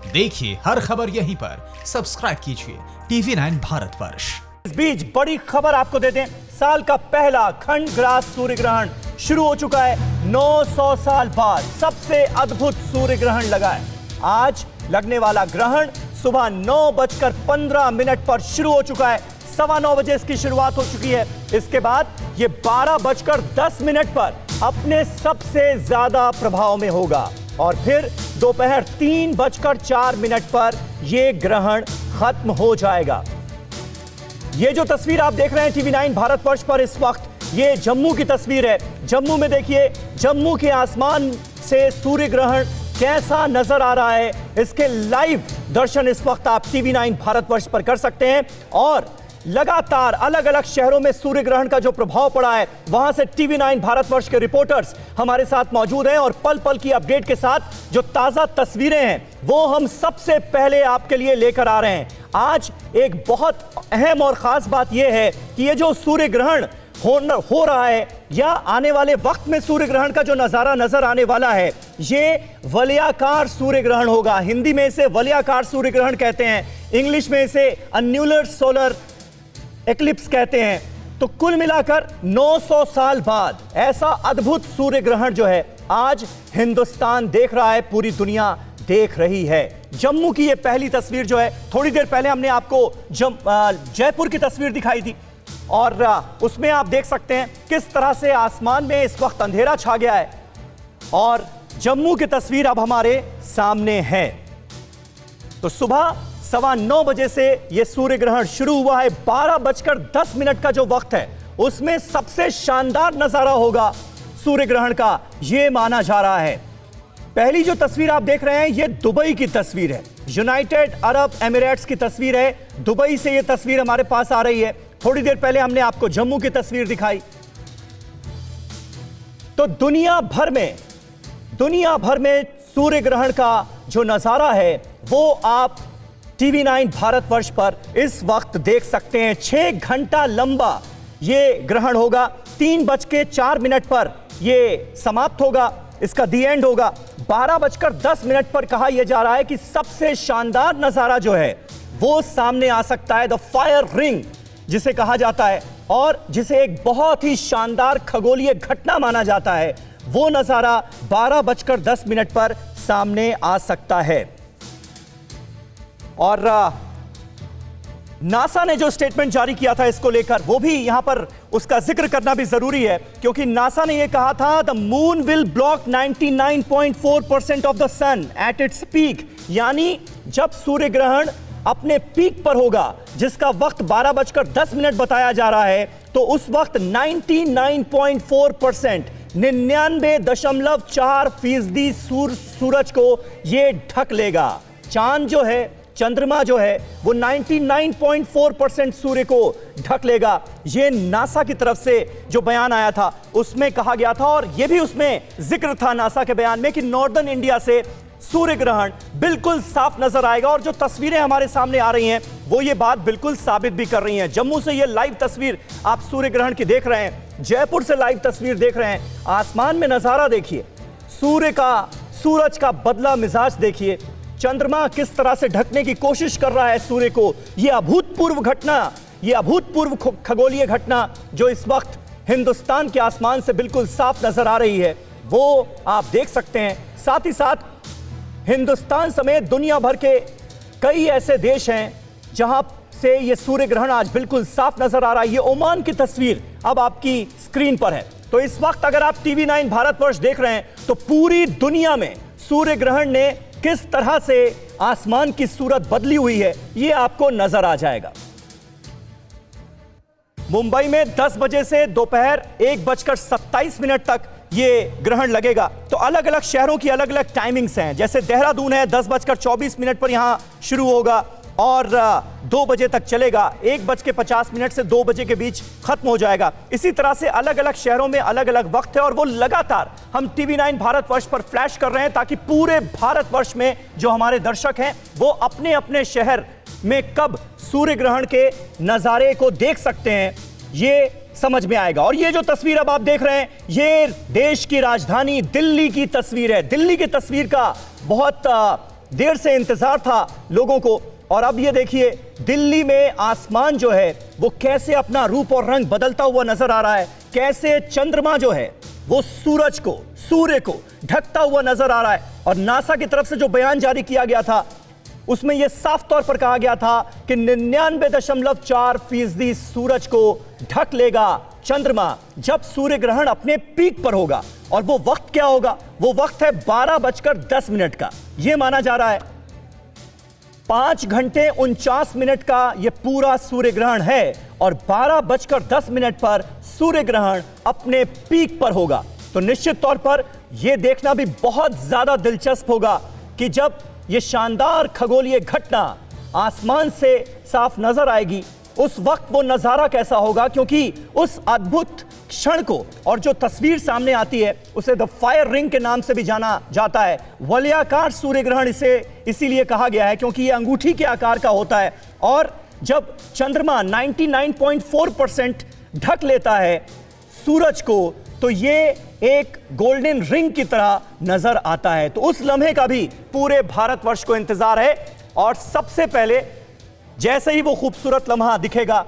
देखिए हर खबर यहीं पर, सब्सक्राइब कीजिए TV9 भारतवर्ष। इस बीच बड़ी खबर आपको देते हैं। साल का पहला खंडग्रास सूर्य ग्रहण शुरू हो चुका है। 900 साल बाद सबसे अद्भुत सूर्य ग्रहण लगा है। आज लगने वाला ग्रहण सुबह 9:15 पर शुरू हो चुका है। 9:15 बजे इसकी शुरुआत हो चुकी है। इसके बाद ये 12:10 पर अपने सबसे ज्यादा प्रभाव में होगा और फिर दोपहर 3:04 पर यह ग्रहण खत्म हो जाएगा। ये जो तस्वीर आप देख रहे हैं TV9 भारतवर्ष पर इस वक्त, ये जम्मू की तस्वीर है। जम्मू में देखिए, जम्मू के आसमान से सूर्य ग्रहण कैसा नजर आ रहा है, इसके लाइव दर्शन इस वक्त आप TV9 भारतवर्ष पर कर सकते हैं। और लगातार अलग अलग शहरों में सूर्य ग्रहण का जो प्रभाव पड़ा है, वहां से TV9 भारतवर्ष के रिपोर्टर्स हमारे साथ मौजूद हैं और पल पल की अपडेट के साथ जो ताजा तस्वीरें हैं वो हम सबसे पहले आपके लिए लेकर आ रहे हैं। आज एक बहुत अहम और खास बात यह है कि ये जो सूर्य ग्रहण हो रहा है या आने वाले वक्त में सूर्य ग्रहण का जो नजारा नजर आने वाला है, ये वलयाकार सूर्य ग्रहण होगा। हिंदी में इसे वलयाकार सूर्य ग्रहण कहते हैं, इंग्लिश में इसे अन्यूलर सोलर एक्लिप्स कहते हैं। तो कुल मिलाकर 900 साल बाद ऐसा अद्भुत सूर्य ग्रहण जो है आज हिंदुस्तान देख रहा है, पूरी दुनिया देख रही है। जम्मू की ये पहली तस्वीर जो है, थोड़ी देर पहले हमने आपको जयपुर की तस्वीर दिखाई थी और उसमें आप देख सकते हैं किस तरह से आसमान में इस वक्त अंधेरा छा गया है और जम्मू की तस्वीर अब हमारे सामने है। तो सुबह 9:15 बजे से यह सूर्य ग्रहण शुरू हुआ है। 12:10 का जो वक्त है उसमें सबसे शानदार नजारा होगा सूर्य ग्रहण का, यह माना जा रहा है। पहली जो तस्वीर आप देख रहे हैं यह दुबई की तस्वीर है, यूनाइटेड अरब एमिरेट्स की तस्वीर है। दुबई से यह तस्वीर हमारे पास आ रही है। थोड़ी देर पहले हमने आपको जम्मू की तस्वीर दिखाई। तो दुनिया भर में सूर्य ग्रहण का जो नजारा है वो आप TV9 भारतवर्ष पर इस वक्त देख सकते हैं। 6 घंटा लंबा यह ग्रहण होगा। 3:04 पर यह समाप्त होगा, इसका दी एंड होगा। 12:10 पर कहा यह जा रहा है कि सबसे शानदार नजारा जो है वो सामने आ सकता है। द फायर रिंग जिसे कहा जाता है और जिसे एक बहुत ही शानदार खगोलीय घटना माना जाता है, वो नजारा 12:10 पर सामने आ सकता है। और नासा ने जो स्टेटमेंट जारी किया था इसको लेकर, वो भी यहां पर उसका जिक्र करना भी जरूरी है, क्योंकि नासा ने यह कहा था the moon will block 99.4% of the sun at its peak. यानी जब सूर्य ग्रहण अपने पीक पर होगा, जिसका वक्त 12:10 बताया जा रहा है, तो उस वक्त 99.4% 99.4% सूरज को यह ढक लेगा। चांद जो है, चंद्रमा जो है, वो 99.4% सूर्य को ढक लेगा। ये नासा की तरफ से जो बयान आया था उसमें कहा गया था और ये भी उसमें जिक्र था नासा के बयान में कि नॉर्दर्न इंडिया से सूर्य ग्रहण बिल्कुल साफ नजर आएगा। और जो तस्वीरें हमारे सामने आ रही हैं वो ये बात बिल्कुल साबित भी कर रही हैं। जम्मू से ये लाइव तस्वीर आप सूर्य ग्रहण की देख रहे हैं, जयपुर से लाइव तस्वीर देख रहे हैं। आसमान में नजारा देखिए, सूरज का बदला मिजाज देखिए, चंद्रमा किस तरह से ढकने की कोशिश कर रहा है सूर्य को। यह अभूतपूर्व घटना, यह अभूतपूर्व खगोलीय घटना जो इस वक्त हिंदुस्तान के आसमान से बिल्कुल साफ नजर आ रही है, वो आप देख सकते हैं। साथ ही साथ हिंदुस्तान समेत दुनिया भर के कई ऐसे देश हैं जहां से यह सूर्य ग्रहण आज बिल्कुल साफ नजर आ रहा है। ये ओमान की तस्वीर अब आपकी स्क्रीन पर है। तो इस वक्त अगर आप TV9 भारतवर्ष देख रहे हैं तो पूरी दुनिया में सूर्य ग्रहण ने किस तरह से आसमान की सूरत बदली हुई है यह आपको नजर आ जाएगा। मुंबई में 10 बजे से दोपहर 1:27 तक ये ग्रहण लगेगा। तो अलग अलग शहरों की अलग अलग टाइमिंग्स हैं। जैसे देहरादून है, 10:24 पर यहां शुरू होगा और 2 बजे तक चलेगा। 1:50 से 2 बजे के बीच खत्म हो जाएगा। इसी तरह से अलग अलग शहरों में अलग अलग वक्त है और वो लगातार हम TV9 भारतवर्ष पर फ्लैश कर रहे हैं ताकि पूरे भारतवर्ष में जो हमारे दर्शक हैं वो अपने अपने शहर में कब सूर्य ग्रहण के नजारे को देख सकते हैं ये समझ में आएगा। और ये जो तस्वीर अब आप देख रहे हैं ये देश की राजधानी दिल्ली की तस्वीर है। दिल्ली की तस्वीर का बहुत देर से इंतजार था लोगों को। और अब ये देखिए दिल्ली में आसमान जो है वो कैसे अपना रूप और रंग बदलता हुआ नजर आ रहा है, कैसे चंद्रमा जो है वो सूर्य को ढकता हुआ नजर आ रहा है। और नासा की तरफ से जो बयान जारी किया गया था उसमें यह साफ तौर पर कहा गया था कि 99.4% सूरज को ढक लेगा चंद्रमा जब सूर्य ग्रहण अपने पीक पर होगा। और वो वक्त क्या होगा? वो वक्त है 12:10 का। यह माना जा रहा है 5 घंटे 49 मिनट का यह पूरा सूर्य ग्रहण है और 12:10 पर सूर्य ग्रहण अपने पीक पर होगा। तो निश्चित तौर पर यह देखना भी बहुत ज्यादा दिलचस्प होगा कि जब यह शानदार खगोलीय घटना आसमान से साफ नजर आएगी उस वक्त वो नजारा कैसा होगा, क्योंकि उस अद्भुत क्षण को और जो तस्वीर सामने आती है उसे द फायर रिंग के नाम से भी जाना जाता है। वलयाकार सूर्य ग्रहण इसे इसीलिए कहा गया है क्योंकि यह अंगूठी के आकार का होता है और जब चंद्रमा 99.4% ढक लेता है सूरज को तो ये एक गोल्डन रिंग की तरह नजर आता है। तो उस लम्हे का भी पूरे भारतवर्ष को इंतजार है और सबसे पहले जैसे ही वो खूबसूरत लम्हा दिखेगा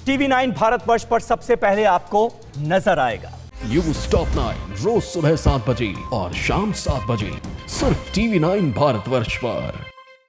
TV9 भारतवर्ष पर सबसे पहले आपको नजर आएगा। न्यूज़ टॉप 9 रोज सुबह 7 बजे और शाम 7 बजे सिर्फ TV9 भारतवर्ष पर।